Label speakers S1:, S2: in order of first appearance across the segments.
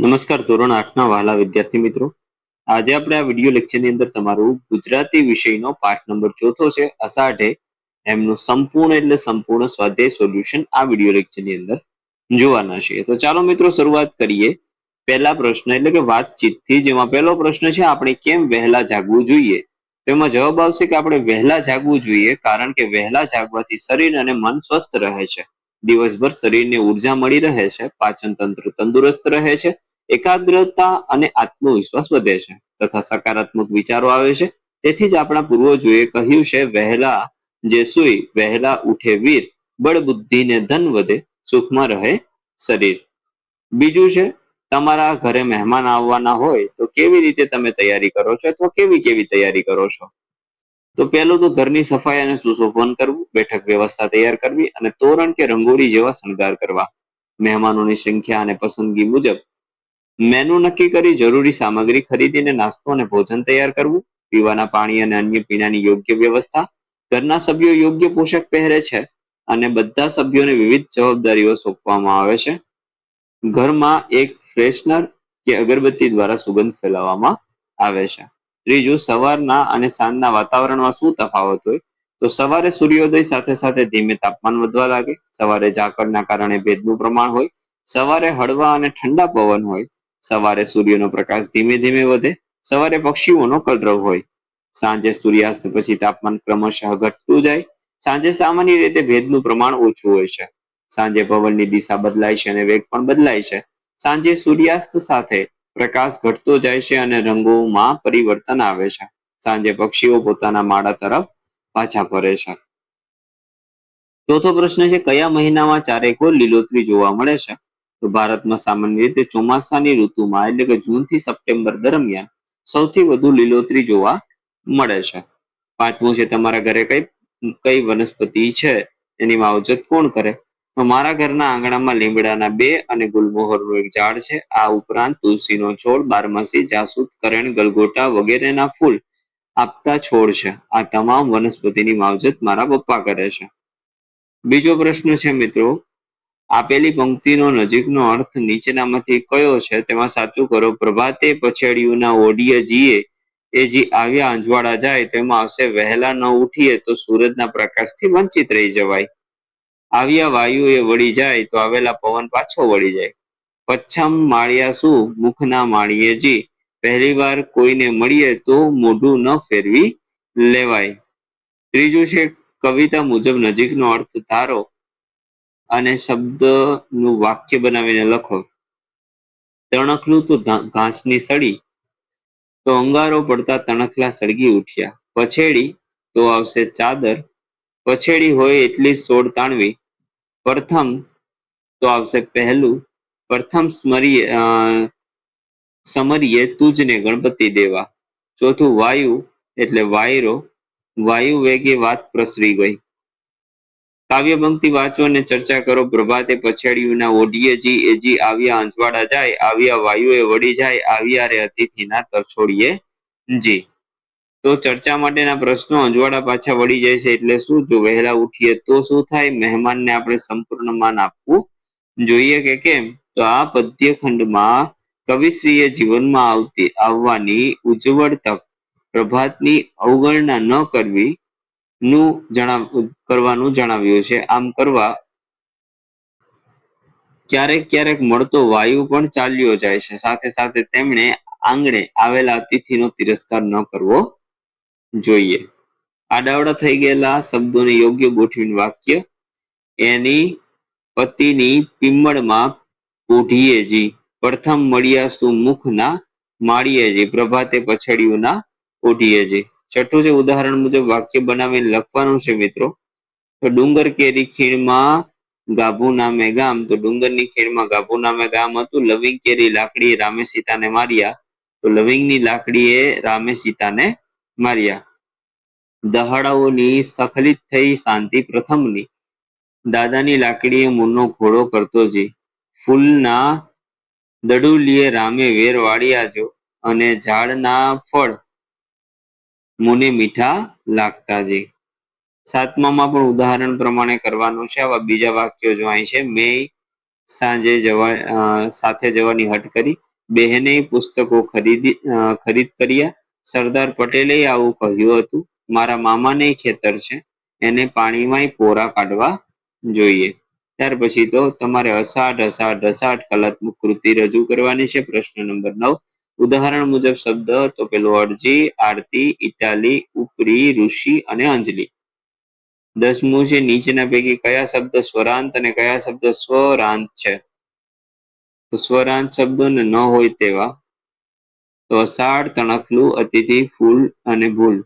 S1: નમસ્કાર ધોરણ 8ના વહાલા વિદ્યાર્થી મિત્રો. આજે આપણે આ વિડિયો લેક્ચરની અંદર તમારું ગુજરાતી વિષયનો પાઠ નંબર 4 છે અષાઢે એમનું સંપૂર્ણ એટલે સંપૂર્ણ સ્વાધ્યાય સોલ્યુશન આ વિડિયો લેક્ચરની અંદર જોવાના છે. તો ચાલો મિત્રો શરૂઆત કરીએ પહેલા પ્રશ્ન એટલે કે વાતચીતથી. જેમાં પહેલો પ્રશ્ન છે આપણે કેમ વહેલા જાગવું જોઈએ. તેમાં જવાબ આવશે કે આપણે વહેલા જાગવું જોઈએ કારણ કે વહેલા જાગવાથી શરીર અને મન સ્વસ્થ રહે છે. દિવસભર શરીરને ઉર્જા મળી રહે છે, પાચન તંત્ર તંદુરસ્ત રહે છે, એકાગ્રતા અને આત્મવિશ્વાસ વધે છે તથા સકારાત્મક વિચારો આવે છે. તેથી જ આપણા પૂર્વજોએ કહ્યું છે વહેલા જે સુઈ વહેલા ઉઠે વીર, બળ બુદ્ધિ ને ધન વધે, સુખમાં રહે શરીર. બીજું છે તમારા ઘરે મહેમાન આવવાના હોય તો કેવી રીતે તમે તૈયારી કરો છો અથવા કેવી કેવી તૈયારી કરો છો. તો પહેલું તો ઘરની સફાઈ અને સુશોભન કરવું, બેઠક વ્યવસ્થા તૈયાર કરવી અને તોરણ કે રંગોળી જેવા શણગાર કરવા. મહેમાનોની સંખ્યા અને પસંદગી મુજબ મેનુ નક્કી કરી જરૂરી સામગ્રી ખરીદીને નાસ્તો અને ભોજન તૈયાર કરવું. પીવાના પાણી અને અન્ય પીણાની યોગ્ય વ્યવસ્થા. ઘરના સભ્યો યોગ્ય પોશાક પહેરે છે અને બધા સભ્યોને વિવિધ જવાબદારીઓ સોંપવામાં આવે છે. ઘરમાં એક ફ્રેશનર કે અગરબત્તી દ્વારા સુગંધ ફેલાવવામાં આવે છે. ત્રીજું, સવારના અને સાંજના વાતાવરણમાં શું તફાવત હોય. તો સવારે સૂર્યોદય સાથે સાથે ધીમે તાપમાન વધવા લાગે. સવારે ઝાકળના કારણે ભેજનું પ્રમાણ હોય. સવારે હળવા અને ઠંડા પવન હોય. સવારે સૂર્યનો પ્રકાશ ધીમે ધીમે વધે. સવારે પક્ષીઓનો કલરવ હોય. સાંજે સૂર્યાસ્ત પછી તાપમાન ક્રમશઃ ઘટતું જાય. સાંજે સામાન્ય રીતે ભેજનું પ્રમાણ ઓછું હોય છે. સાંજે પવનની દિશા બદલાય છે અને વેગ પણ બદલાય છે. સાંજે સૂર્યાસ્ત સાથે પ્રકાશ ઘટતો જાય છે અને રંગોમાં પરિવર્તન આવે છે. સાંજે પક્ષીઓ પોતાના માળા તરફ પાછા ફરે છે. ચોથો પ્રશ્ન છે કયા મહિનામાં ચારેકોર લીલોતરી જોવા મળે છે. તો ભારતમાં સામાન્ય રીતે ચોમાસાની ઋતુમાં એટલે કે જૂન થી સપ્ટેમ્બર દરમિયાન સૌથી વધુ લીલોતરી જોવા મળે છે. પાંચમું છે તમારા ઘરે કઈ વનસ્પતિ છે એની માવજત કોણ કરે. તો મારા ઘરના આંગણામાં લીમડાના 2 અને ગુલમોહરનું એક ઝાડ છે. આ ઉપરાંત તુલસીનો છોડ, બારમાસી, જાસૂદ, કરેણ, ગલગોટા વગેરેના ફૂલ આપતા છોડ છે. આ તમામ વનસ્પતિની માવજત મારા પપ્પા કરે છે. બીજો પ્રશ્ન છે મિત્રો, આપેલી પંક્તિનો નજીકનો અર્થ નીચેનામાંથી કયો છે તેમાં સાચું કરો. પ્રભાતે પછેડિયુંના ઓઢિયે જીએ એ જે આવ્યા અંજવાળા જાય. તેમાં આવશે વહેલા ન ઉઠીએ તો સૂરજના પ્રકાશથી વંચિત રહી જવાય. આવ્યા વાયુ એ વળી જાય તો આવેલા પવન પાછો વળી જાય. પચ્છમ માળિયા શું મુખના માળીએ જી, પહેલી વાર કોઈને મળીએ તો મોઢું ન ફેરવી લેવાય. ત્રીજું છે કવિતા મુજબ નજીકનો અર્થ ધારો અને શબ્દનું વાક્ય બનાવીને લખો. તણખલું તો ઘાસની સડી, તો અંગારો પડતા તણખલા સળગી ઉઠ્યા. પછેડી તો આવશે ચાદર, પછેડી હોય એટલી સોડ તાણવી. પ્રથમ તો આવશે પહેલું, પ્રથમ સમરીએ તુજને ગણપતિ દેવા. ચોથું વાયુ એટલે વાયરો, વાયુ વેગે વાત પ્રસરી ગઈ. કાવ્ય પંક્તિ વાંચો અને ચર્ચા કરો. પ્રભાતે પછેડિયુંના ઓઢિયે જી એ જી આવ્યા અંજવાળા જાય. આવ્યા વાયુએ વળી જાય. આવ્યા રે અતિથિના તરછોડીએ જી. તો ચર્ચા માટેના પ્રશ્નો, અંજવાળા પાછા વળી જાય છે એટલે શું. જો વહેલા ઉઠીએ તો શું થાય. મહેમાનને આપણે સંપૂર્ણ માન આપવું જોઈએ કે કેમ. તો આ પદ્યખંડમાં કવિશ્રીએ જીવનમાં આવવાની ઉજ્જવળ તક પ્રભાતની અવગણના ન કરવાનું જણાવ્યું છે. આમ કરવા ક્યારેક ક્યારેક મળતો વાયુ પણ ચાલ્યો જાય છે. સાથે સાથે તેમણે આંગણે આવેલા અતિથિનો તિરસ્કાર ન કરવો જોઈએ. આડાવડા થઈ ગયેલા શબ્દોને યોગ્ય ગોઠવીને વાક્ય. એની પતિની પિમ્મળમાં પોઢીએ જી, પ્રથમ મળ્યા સુમુખના માળીએ જી, પ્રભાતે પછડિયુંના ઓઢીએ જી. છઠ્ઠું છે ઉદાહરણ મુજબ વાક્ય બનાવીને લખવાનું છે મિત્રો. તો ડુંગર કેરી ખીણમાં ગાભુ નામે ગામ. તો ડુંગરની ખીણમાં ગાભુ નામે ગામ હતું. લવિંગ કેરી લાકડી રામે સીતાને માર્યા. તો લવિંગની લાકડીએ રામે સીતાને માર્યા. દહાડાઓની સખલિત થઈ શાંતિ પ્રથમની. દાદાની લાકડીએ મુન્નો ઘોડો કરતો જી. ફૂલના દડુલીએ રામે વેર વાળ્યા જો, અને ઝાડના ફળ મુને મીઠા લાગતા જી. સાતમામાં પણ ઉદાહરણ પ્રમાણે કરવાનું છે. આવા બીજા વાક્યો જો અહીં છે. મેં સાથે જવાની હટ કરી. બહેને પુસ્તકો ખરીદ કર્યા. સરદાર પટેલે આવું કહ્યું હતું. મારા મામાને ખેતર છે, એને પાણીમાંય પોરા કાઢવા જોઈએ. ત્યાર પછી તો તમારે અષાઢ અષાઢ અષાઢ કલાત્મક કૃતિ રજૂ કરવાની છે. પ્રશ્ન નંબર 9. ઉદાહરણ મુજબ શબ્દ તો પેલું અરજી, આરતી, ઇટાલી, ઉપરી, ઋષિ અને અંજલિ. 10મું છે નીચેના પૈકી કયા શબ્દ સ્વરાંત અને કયા શબ્દ સ્વરાંત છે? તો સ્વરાંત શબ્દો ને ન હોય તેવા તો અષાઢ, તણખલું, અતિથિ, ફૂલ અને ભૂલ.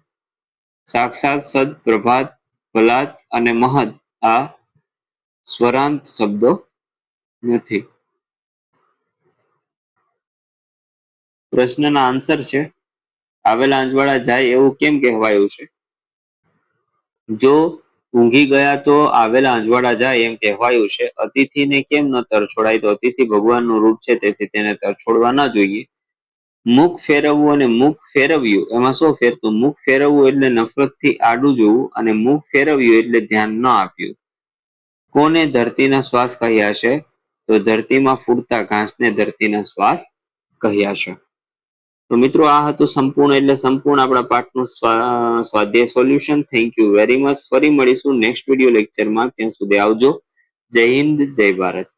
S1: સાક્ષાત, સદ, પ્રભાત, ભલાત અને મહદ આ સ્વરાંત શબ્દો નથી. પ્રશ્નના આન્સર છે આવેલા અંજવાળા જાય એવું કેમ કહેવાયું છે? જો ઊંઘી ગયા તો આવેલા અંજવાળા જાય એમ કહેવાયું છે. અતિથિને કેમ ન તરછોડાય? તો અતિથિ ભગવાનનું રૂપ છે, તેથી તેને તરછોડવા ના જોઈએ. મુખ ફેરવવું અને મુખ ફેરવ્યું એમાં શું ફેર? તો મુખ ફેરવવું એટલે નફરતથી આડું જોવું અને મુખ ફેરવ્યું એટલે ધ્યાન ન આપ્યું. કોને ધરતીના શ્વાસ કહ્યા છે? તો ધરતીમાં ફૂટતા ઘાસને ધરતીના શ્વાસ કહ્યા છે. તો મિત્રો આ હતું સંપૂર્ણ એટલે સંપૂર્ણ આપણા પાઠનું સ્વાધ્યાય solution. Thank you very much. ફરી મળીશું નેક્સ્ટ વિડીયો લેક્ચરમાં. ત્યાં સુધી આવજો. જય હિન્દ, જય ભારત.